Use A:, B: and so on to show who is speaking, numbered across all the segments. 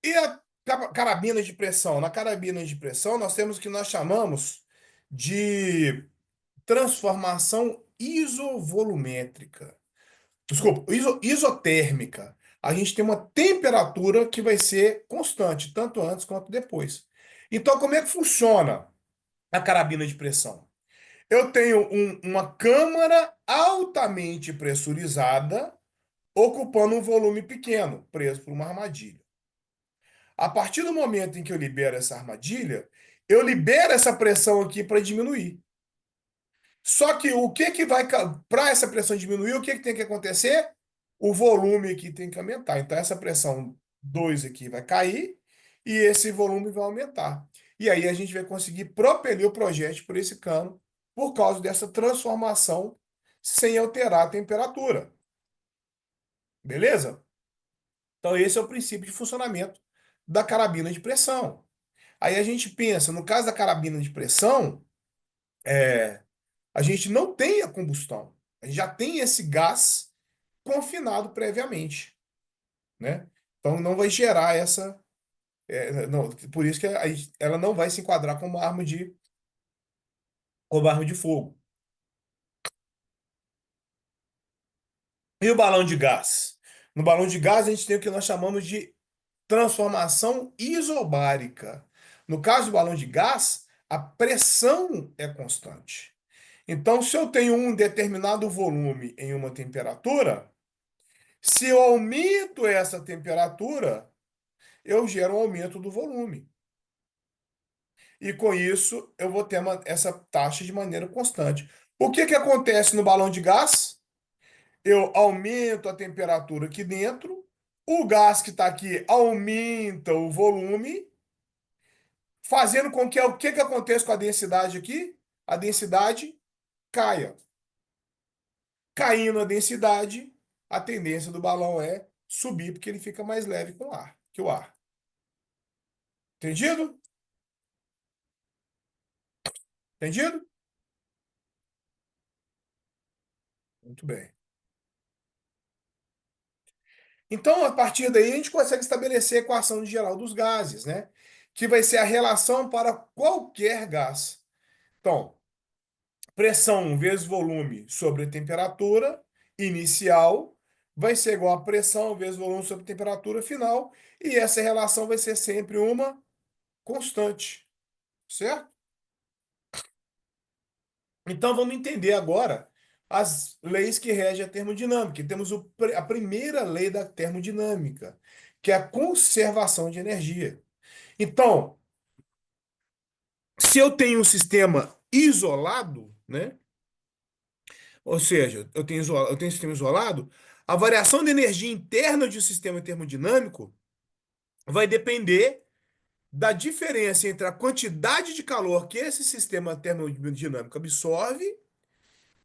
A: E a carabina de pressão? Na carabina de pressão, nós temos o que nós chamamos de transformação isovolumétrica. Desculpa, isotérmica. A gente tem uma temperatura que vai ser constante, tanto antes quanto depois. Então, como é que funciona a carabina de pressão? Eu tenho uma câmara altamente pressurizada, ocupando um volume pequeno, preso por uma armadilha. A partir do momento em que eu libero essa armadilha, eu libero essa pressão aqui para diminuir. Só que o que que vai para essa pressão diminuir, o que que tem que acontecer? O volume aqui tem que aumentar. Então essa pressão 2 aqui vai cair e esse volume vai aumentar. E aí a gente vai conseguir propelir o projétil por esse cano por causa dessa transformação sem alterar a temperatura. Beleza? Então esse é o princípio de funcionamento da carabina de pressão. Aí a gente pensa, no caso da carabina de pressão, a gente não tem a combustão. A gente já tem esse gás confinado previamente, né? Então não vai gerar essa. Não, por isso que ela não vai se enquadrar como arma de fogo. E o balão de gás? No balão de gás, a gente tem o que nós chamamos de transformação isobárica. No caso do balão de gás, a pressão é constante. Então, se eu tenho um determinado volume em uma temperatura, se eu aumento essa temperatura, eu gero um aumento do volume. E com isso, eu vou ter essa taxa de maneira constante. O que que acontece no balão de gás? Eu aumento a temperatura aqui dentro, o gás que está aqui aumenta o volume, fazendo com que o que que aconteça com a densidade aqui? A densidade caia. Caindo a densidade, a tendência do balão é subir, porque ele fica mais leve com o ar, que o ar. Entendido? Entendido? Muito bem. Então, a partir daí, a gente consegue estabelecer a equação de geral dos gases, né? Que vai ser a relação para qualquer gás. Então, pressão vezes volume sobre a temperatura inicial vai ser igual a pressão vezes volume sobre a temperatura final. E essa relação vai ser sempre uma constante, certo? Então, vamos entender agora as leis que regem a termodinâmica. E temos a primeira lei da termodinâmica, que é a conservação de energia. Então, se eu tenho um sistema isolado, né? Ou seja, eu tenho um sistema isolado, a variação de energia interna de um sistema termodinâmico vai depender da diferença entre a quantidade de calor que esse sistema termodinâmico absorve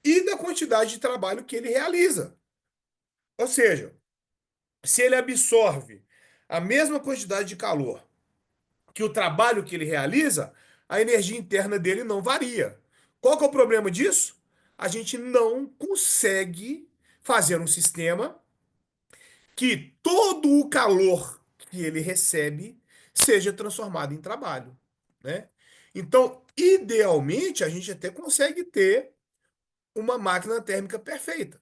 A: e da quantidade de trabalho que ele realiza. Ou seja, se ele absorve a mesma quantidade de calor que o trabalho que ele realiza, a energia interna dele não varia. Qual que é o problema disso? A gente não consegue fazer um sistema que todo o calor que ele recebe seja transformado em trabalho, né? Então, idealmente, a gente até consegue ter uma máquina térmica perfeita.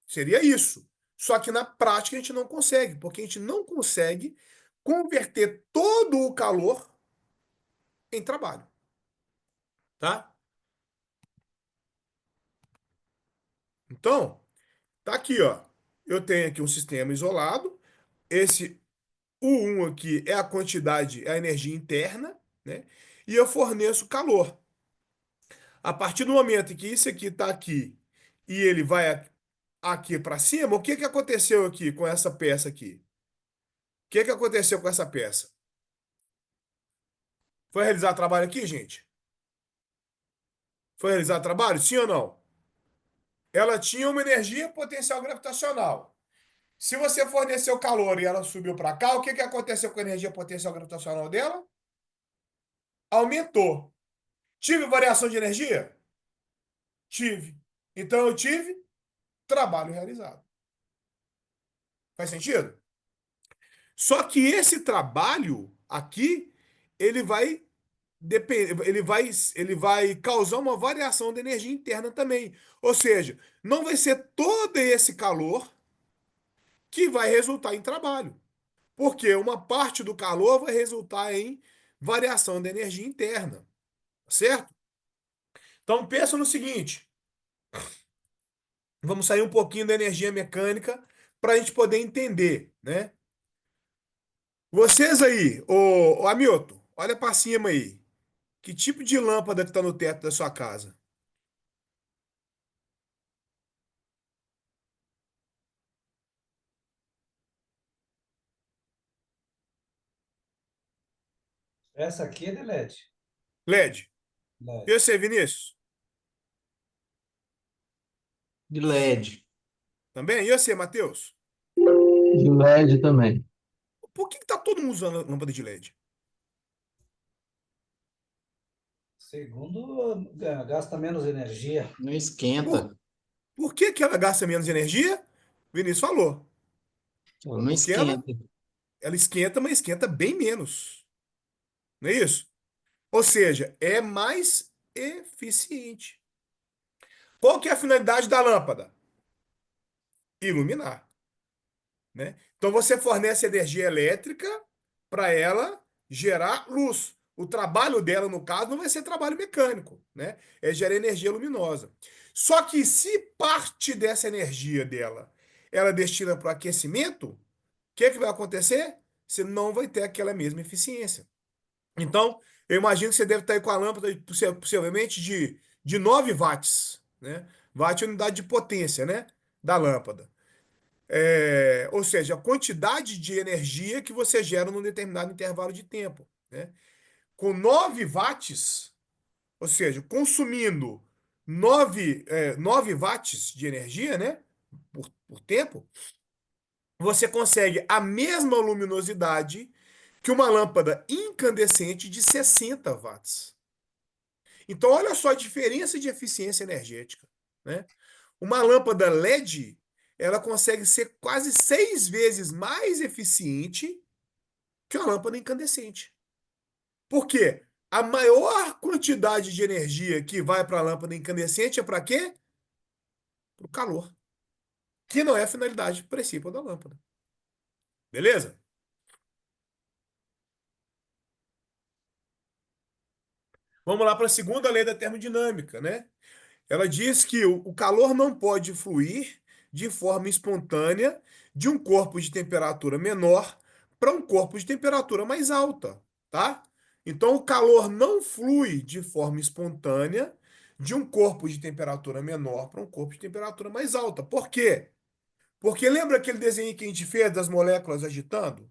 A: Seria isso. Só que na prática a gente não consegue, porque a gente não consegue converter todo o calor em trabalho, tá? Então, tá aqui, ó. Eu tenho aqui um sistema isolado. Esse U1 aqui é a quantidade, é a energia interna, né? E eu forneço calor. A partir do momento em que isso aqui está aqui e ele vai aqui para cima, o que que aconteceu aqui com essa peça aqui? O que que aconteceu com essa peça? Foi realizar trabalho aqui, gente? Foi realizar trabalho? Sim ou não? Ela tinha uma energia potencial gravitacional. Se você forneceu calor e ela subiu para cá, o que que aconteceu com a energia potencial gravitacional dela? Aumentou. Tive variação de energia? Tive. Então eu tive trabalho realizado. Faz sentido? Só que esse trabalho aqui, ele vai ele vai causar uma variação da energia interna também. Ou seja, não vai ser todo esse calor que vai resultar em trabalho, porque uma parte do calor vai resultar em variação da energia interna, certo? Então pensa no seguinte, vamos sair um pouquinho da energia mecânica para a gente poder entender, né? Vocês aí, ô Hamilton, olha para cima aí. Que tipo de lâmpada que está no teto da sua casa?
B: Essa aqui é de LED.
A: LED.
B: LED.
A: E você, Vinícius?
C: De LED.
A: Também? E você, Matheus?
C: De LED também.
A: Por que tá todo mundo usando lâmpada de LED?
B: Segundo, gasta menos energia.
C: Não
A: Por,
C: esquenta.
A: por que ela gasta menos energia? O Vinícius falou.
C: Ela não
A: Porque
C: esquenta.
A: ela esquenta, mas esquenta bem menos. Não é isso? Ou seja, é mais eficiente. Qual que é a finalidade da lâmpada? Iluminar, né? Então você fornece energia elétrica para ela gerar luz. O trabalho dela, no caso, não vai ser trabalho mecânico, né? É gerar energia luminosa. Só que se parte dessa energia dela ela destina para o aquecimento, o que é que vai acontecer? Você não vai ter aquela mesma eficiência. Então, eu imagino que você deve estar aí com a lâmpada possivelmente de 9 watts, né? Watt é a unidade de potência, né? Da lâmpada. Ou seja, a quantidade de energia que você gera num determinado intervalo de tempo, né? Com 9 watts, ou seja, consumindo 9 watts de energia, né? Por tempo, você consegue a mesma luminosidade que uma lâmpada incandescente de 60 watts. Então, olha só a diferença de eficiência energética, né? Uma lâmpada LED, ela consegue ser quase 6 vezes mais eficiente que uma lâmpada incandescente. Por quê? A maior quantidade de energia que vai para a lâmpada incandescente é para quê? Para o calor, que não é a finalidade principal da lâmpada. Beleza? Vamos lá para a segunda lei da termodinâmica, né? Ela diz que o calor não pode fluir de forma espontânea de um corpo de temperatura menor para um corpo de temperatura mais alta, tá? Então, o calor não flui de forma espontânea de um corpo de temperatura menor para um corpo de temperatura mais alta. Por quê? Porque lembra aquele desenho que a gente fez das moléculas agitando?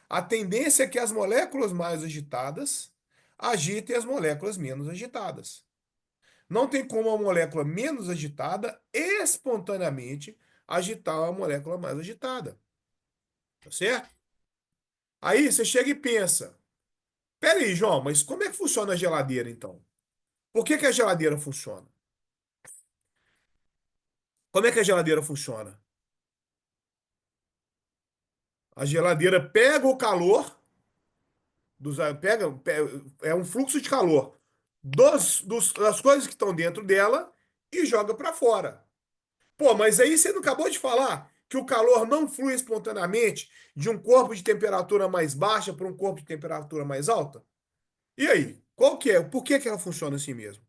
A: A tendência é que as moléculas mais agitadas agitem as moléculas menos agitadas. Não tem como a molécula menos agitada espontaneamente agitar a molécula mais agitada, tá certo? Aí você chega e pensa: peraí, João, mas como é que funciona a geladeira então? Por que que a geladeira funciona? Como é que a geladeira funciona? A geladeira pega o calor, é um fluxo de calor das coisas que estão dentro dela e joga para fora. Pô, mas aí você não acabou de falar que o calor não flui espontaneamente de um corpo de temperatura mais baixa para um corpo de temperatura mais alta? E aí? Qual que é? Por que que ela funciona assim mesmo?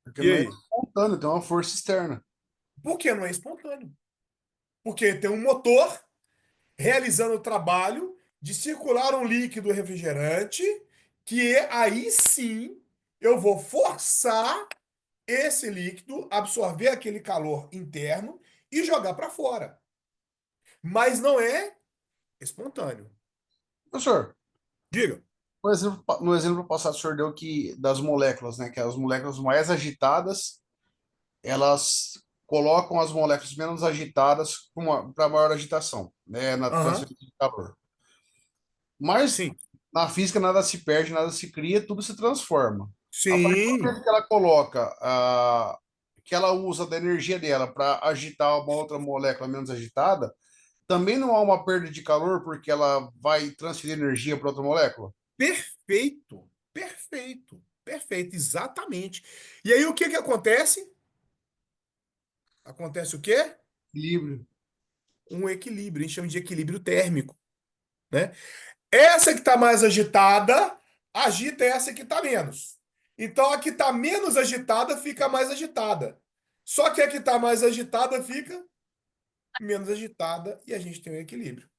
D: Porque
A: E
D: não é
A: aí?
D: espontâneo, tem uma força externa.
A: Por que não é espontâneo? Porque tem um motor realizando o trabalho de circular um líquido refrigerante que aí sim eu vou forçar esse líquido absorver aquele calor interno e jogar para fora. Mas não é espontâneo.
D: Professor,
A: Diga.
D: no exemplo passado, o senhor deu que das moléculas, né? Que as moléculas mais agitadas, elas colocam as moléculas menos agitadas para maior agitação, né? Na
A: Aham.
D: transferência de calor. Mas
A: Sim.
D: na física nada se perde, nada se cria, tudo se transforma. A partir do
A: Sim.
D: momento que ela coloca que ela usa da energia dela para agitar uma outra molécula menos agitada, também não há uma perda de calor porque ela vai transferir energia para outra molécula?
A: Perfeito, perfeito, perfeito, exatamente. E aí o que que acontece? Acontece o quê?
D: Equilíbrio.
A: Um equilíbrio, a gente chama de equilíbrio térmico, né? Essa que está mais agitada, agita essa que está menos. Então a que está menos agitada fica mais agitada. Só que a que está mais agitada fica menos agitada e a gente tem um equilíbrio.